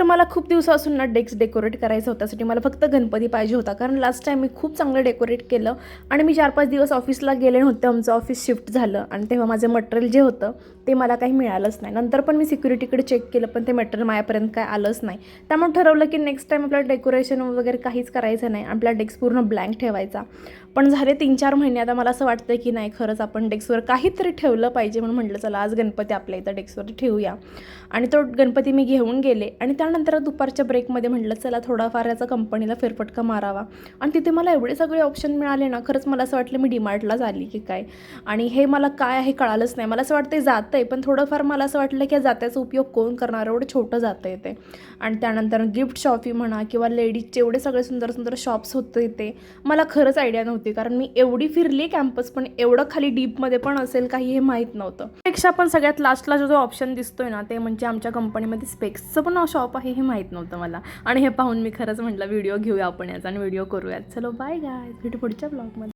मला खूप दिवसापासून ना डेस्क डेकोरेट करायचं होतं. त्यासाठी मला फक्त गणपती पाहिजे होता, कारण लास्ट टाईम मी खूप चांगलं डेकोरेट केलं आणि मी 4-5 दिवस ऑफिसला गेले नव्हते. आमचं ऑफिस शिफ्ट झालं आणि तेव्हा माझं मटेरियल जे होतं ते मला काही मिळालंच नाही. नंतर पण मी सिक्युरिटीकडे चेक केलं, पण ते मटेरियल माझ्यापर्यंत काय आलंच नाही. त्यामुळे ठरवलं की नेक्स्ट टाईम आपल्याला डेकोरेशन वगैरे काहीच करायचं नाही, आपला डेस्क पूर्ण ब्लँक ठेवायचा. पण झाले 3-4 महिने आता मला असं वाटतं की नाही, खरंच आपण डेस्कवर काहीतरी ठेवलं पाहिजे. म्हणून म्हटलं चला आज गणपती आपल्या इथं डेस्कवर ठेवूया. आणि तो गणपती मी घेऊन गेले आणि त्यानंतर दुपारच्या ब्रेकमध्ये म्हटलं चला थोडाफार याचा कंपनीला फेरफटका मारावा. आणि तिथे मला एवढे सगळे ऑप्शन मिळाले ना, खरंच मला असं वाटलं मी डीमार्टलाच आली की काय. आणि हे मला काय आहे कळालंच नाही. मला असं वाटतं जातं आहे, पण थोडंफार मला असं वाटलं की या जात्याचा उपयोग कोण करणार, एवढं छोटं जातं आहे ते. आणि त्यानंतर गिफ्ट शॉपी म्हणा किंवा लेडीजचे एवढे सगळे सुंदर सुंदर शॉप्स होते ते मला खरंच आयडिया नव्हती, कारण मी एवढी फिरली कॅम्पस, पण एवढं खाली डीपमध्ये पण असेल काही हे माहीत नव्हतं. त्यापेक्षा पण सगळ्यात लास्टला जो ऑप्शन दिसतोय ना, ते म्हणजे आमच्या कंपनीमध्ये स्पेक्सचं पण शॉप आहे हे माहीत नव्हतं मला. आणि हे पाहून मी खरंच म्हटलं व्हिडिओ घेऊया आपण याचा आणि व्हिडिओ करूयात. चलो बाय गाय, भेटू पुढच्या ब्लॉगमध्ये.